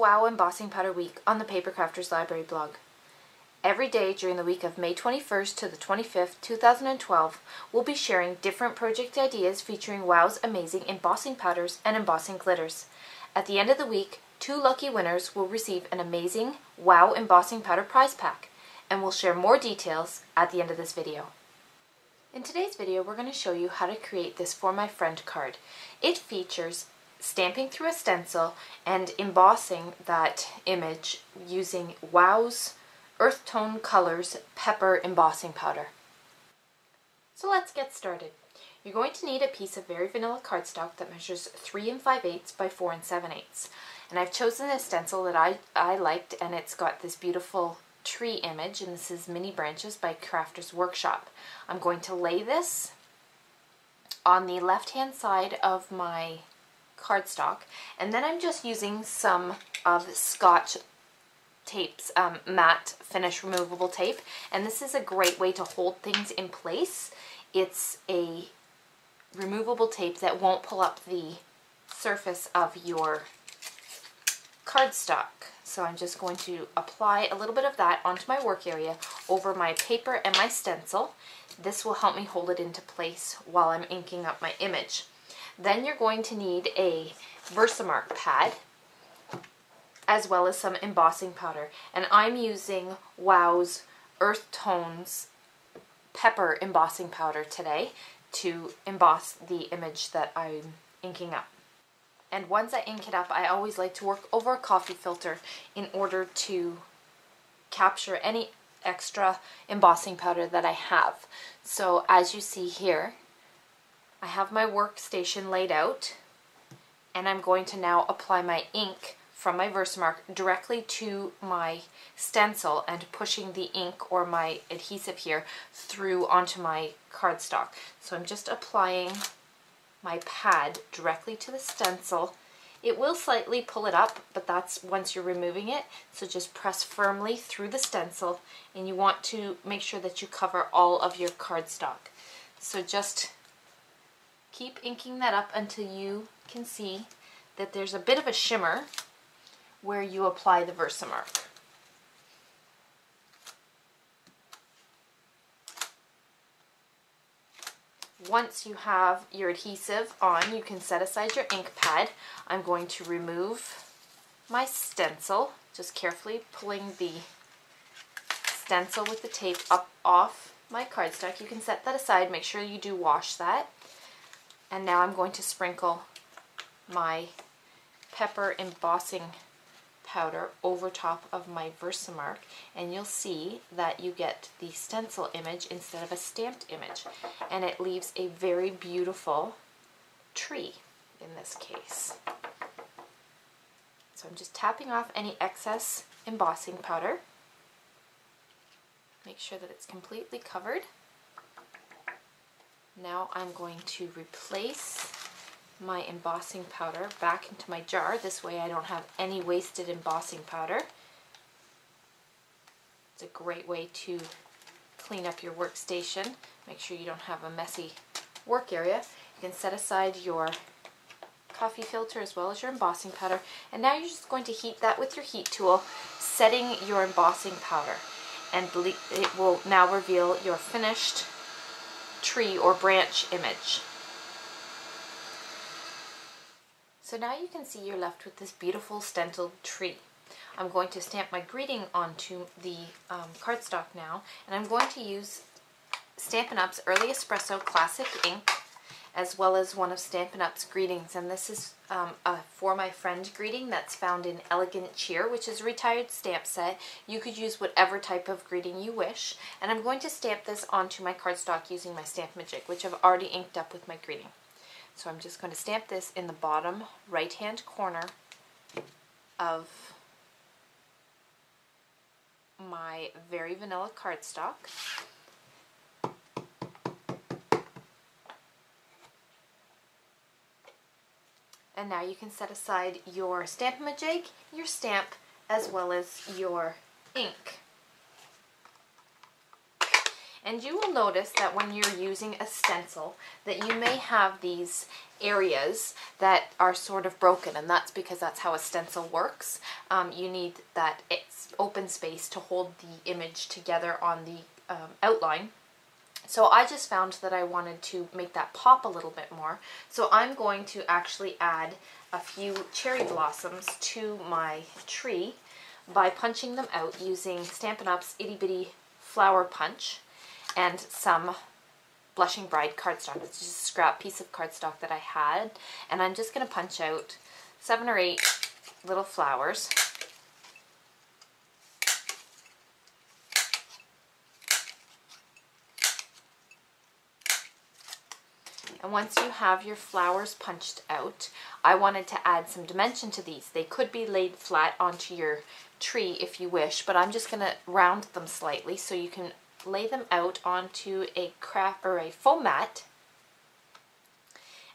WOW Embossing Powder Week on the Paper Crafters Library blog. Every day during the week of May 21st to the 25th, 2012, we'll be sharing different project ideas featuring WOW's amazing embossing powders and embossing glitters. At the end of the week, 2 lucky winners will receive an amazing WOW Embossing Powder prize pack, and we'll share more details at the end of this video. In today's video, we're going to show you how to create this For My Friend card. It features stamping through a stencil and embossing that image using WOW's Earth Tone Colors Pepper Embossing Powder. So let's get started. You're going to need a piece of very vanilla cardstock that measures 3 5/8 by 4 7/8. And I've chosen a stencil that I liked, and it's got this beautiful tree image, and this is Mini Branches by Crafters Workshop. I'm going to lay this on the left hand side of my cardstock, and then I'm just using some of Scotch tapes, matte finish removable tape, and this is a great way to hold things in place. It's a removable tape that won't pull up the surface of your cardstock. So I'm just going to apply a little bit of that onto my work area over my paper and my stencil. This will help me hold it into place while I'm inking up my image. Then you're going to need a Versamark pad as well as some embossing powder, and I'm using WOW's Earth Tones Pepper Embossing Powder today to emboss the image that I'm inking up. And once I ink it up, I always like to work over a coffee filter in order to capture any extra embossing powder that I have. So as you see here, I have my workstation laid out, and I'm going to now apply my ink from my Versamark directly to my stencil and pushing the ink or my adhesive here through onto my cardstock. So I'm just applying my pad directly to the stencil. It will slightly pull it up, but that's once you're removing it. So just press firmly through the stencil, and you want to make sure that you cover all of your cardstock. So just keep inking that up until you can see that there's a bit of a shimmer where you apply the Versamark. Once you have your adhesive on, you can set aside your ink pad. I'm going to remove my stencil, just carefully pulling the stencil with the tape up off my cardstock. You can set that aside, make sure you do wash that. And now I'm going to sprinkle my pepper embossing powder over top of my Versamark, and you'll see that you get the stencil image instead of a stamped image, and it leaves a very beautiful tree in this case. So I'm just tapping off any excess embossing powder. Make sure that it's completely covered. Now I'm going to replace my embossing powder back into my jar. This way I don't have any wasted embossing powder. It's a great way to clean up your workstation. Make sure you don't have a messy work area. You can set aside your coffee filter as well as your embossing powder, and now you're just going to heat that with your heat tool, setting your embossing powder, and it will now reveal your finished tree or branch image. So now you can see you're left with this beautiful stenciled tree. I'm going to stamp my greeting onto the cardstock now, and I'm going to use Stampin' Up's Early Espresso Classic ink as well as one of Stampin' Up's greetings, and this is a For My Friend greeting that's found in Elegant Cheer, which is a retired stamp set. You could use whatever type of greeting you wish, and I'm going to stamp this onto my cardstock using my Stampin' which I've already inked up with my greeting. So I'm just going to stamp this in the bottom right hand corner of my very vanilla cardstock. And now you can set aside your Stampin', your stamp, as well as your ink. And you will notice that when you're using a stencil that you may have these areas that are sort of broken, and that's because that's how a stencil works. You need that open space to hold the image together on the outline. So I just found that I wanted to make that pop a little bit more. So I'm going to actually add a few cherry blossoms to my tree by punching them out using Stampin' Up's Itty Bitty Flower Punch and some Blushing Bride cardstock. It's just a scrap piece of cardstock that I had, and I'm just going to punch out 7 or 8 little flowers. And once you have your flowers punched out, I wanted to add some dimension to these. They could be laid flat onto your tree if you wish, but I'm just going to round them slightly so you can lay them out onto a craft or a foam mat.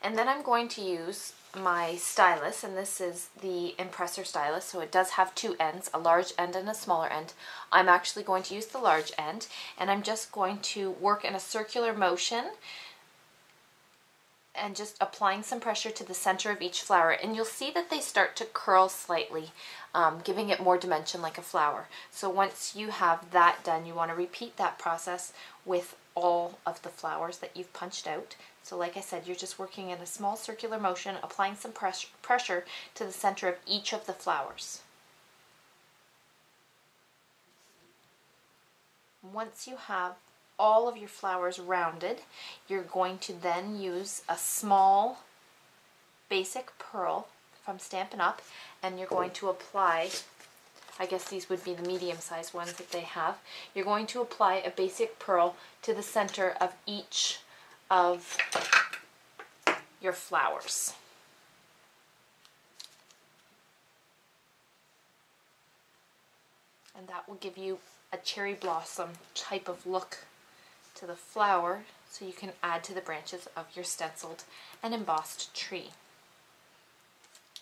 And then I'm going to use my stylus, and this is the Impressor stylus, so it does have 2 ends, a large end and a smaller end. I'm actually going to use the large end, and I'm just going to work in a circular motion and just applying some pressure to the center of each flower, and you'll see that they start to curl slightly, giving it more dimension like a flower. So once you have that done, you want to repeat that process with all of the flowers that you've punched out. So like I said, you're just working in a small circular motion, applying some pressure to the center of each of the flowers. Once you have all of your flowers rounded, you're going to then use a small basic pearl from Stampin' Up, and you're going to apply, I guess these would be the medium-sized ones that they have, you're going to apply a basic pearl to the center of each of your flowers. And that will give you a cherry blossom type of look to the flower, so you can add to the branches of your stenciled and embossed tree.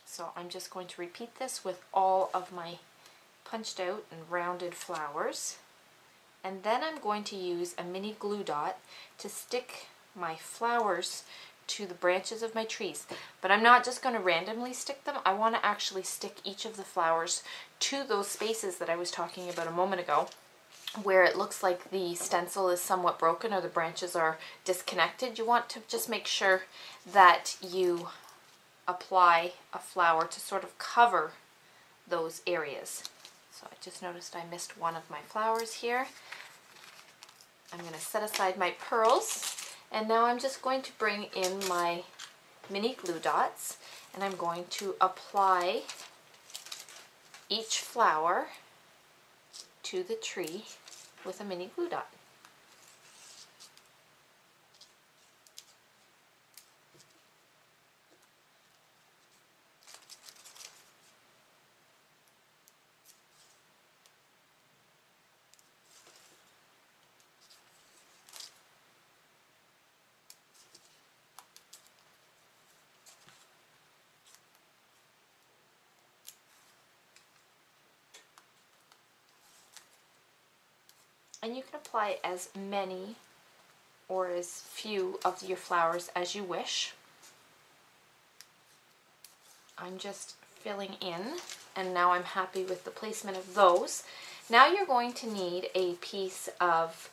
So I'm just going to repeat this with all of my punched out and rounded flowers, and then I'm going to use a mini glue dot to stick my flowers to the branches of my trees. But I'm not just going to randomly stick them, I want to actually stick each of the flowers to those spaces that I was talking about a moment ago, where it looks like the stencil is somewhat broken or the branches are disconnected. You want to just make sure that you apply a flower to sort of cover those areas. So I just noticed I missed one of my flowers here. I'm going to set aside my pearls, and now I'm just going to bring in my mini glue dots, and I'm going to apply each flower to the tree with a mini glue dot. And you can apply as many or as few of your flowers as you wish. I'm just filling in, and now I'm happy with the placement of those. Now you're going to need a piece of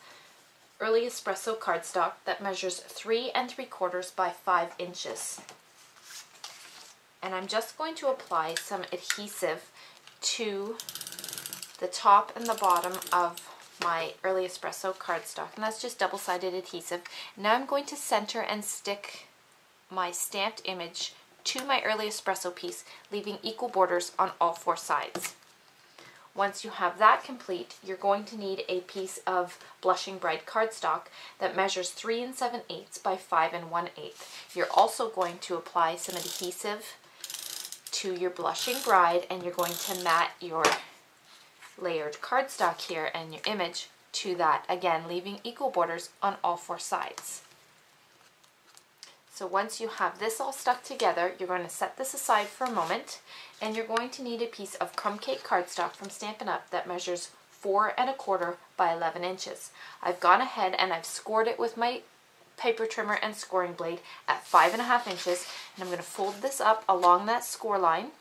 Early Espresso cardstock that measures 3 3/4 by 5 inches. And I'm just going to apply some adhesive to the top and the bottom of my Early Espresso cardstock, and that's just double-sided adhesive. Now I'm going to center and stick my stamped image to my Early Espresso piece, leaving equal borders on all 4 sides. Once you have that complete, you're going to need a piece of Blushing Bride cardstock that measures 3 7/8 by 5 1/8. You're also going to apply some adhesive to your Blushing Bride, and you're going to mat your layered cardstock here and your image to that, again leaving equal borders on all 4 sides. So once you have this all stuck together, you're going to set this aside for a moment, and you're going to need a piece of crumb cake cardstock from Stampin' Up that measures 4¼ by 11 inches. I've gone ahead and I've scored it with my paper trimmer and scoring blade at 5½ inches, and I'm going to fold this up along that score line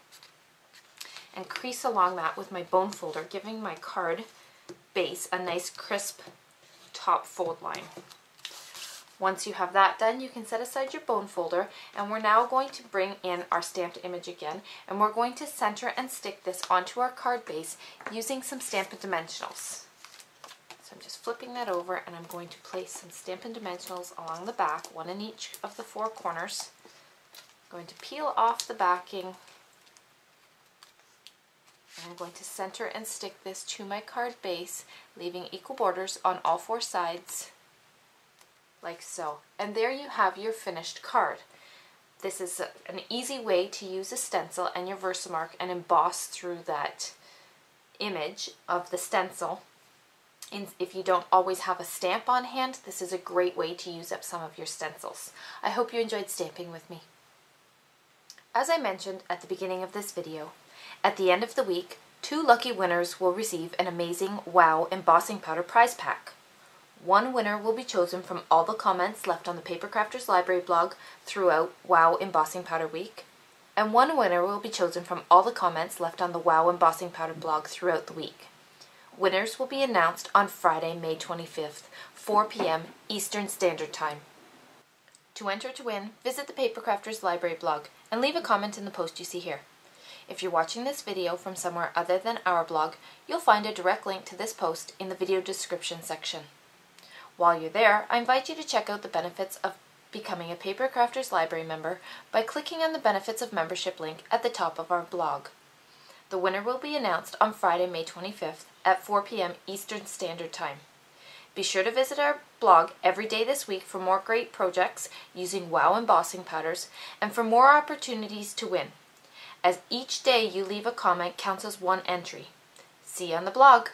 and crease along that with my bone folder, giving my card base a nice crisp top fold line. Once you have that done, you can set aside your bone folder, and we're now going to bring in our stamped image again, and we're going to center and stick this onto our card base using some Stampin' Dimensionals. So I'm just flipping that over, and I'm going to place some Stampin' Dimensionals along the back, one in each of the 4 corners. I'm going to peel off the backing, and I'm going to center and stick this to my card base, leaving equal borders on all 4 sides, like so. And there you have your finished card. This is an easy way to use a stencil and your Versamark and emboss through that image of the stencil. And if you don't always have a stamp on hand, this is a great way to use up some of your stencils. I hope you enjoyed stamping with me. As I mentioned at the beginning of this video, at the end of the week, 2 lucky winners will receive an amazing WOW embossing powder prize pack. One winner will be chosen from all the comments left on the Paper Crafters Library blog throughout WOW Embossing Powder Week, and one winner will be chosen from all the comments left on the WOW Embossing Powder blog throughout the week. Winners will be announced on Friday, May 25th, 4 p.m. Eastern Standard Time. To enter to win, visit the Paper Crafters Library blog and leave a comment in the post you see here. If you're watching this video from somewhere other than our blog, you'll find a direct link to this post in the video description section. While you're there, I invite you to check out the benefits of becoming a Paper Crafters Library member by clicking on the Benefits of Membership link at the top of our blog. The winner will be announced on Friday, May 25th at 4 p.m. Eastern Standard Time. Be sure to visit our blog every day this week for more great projects using WOW embossing powders and for more opportunities to win, as each day you leave a comment counts as 1 entry. See you on the blog!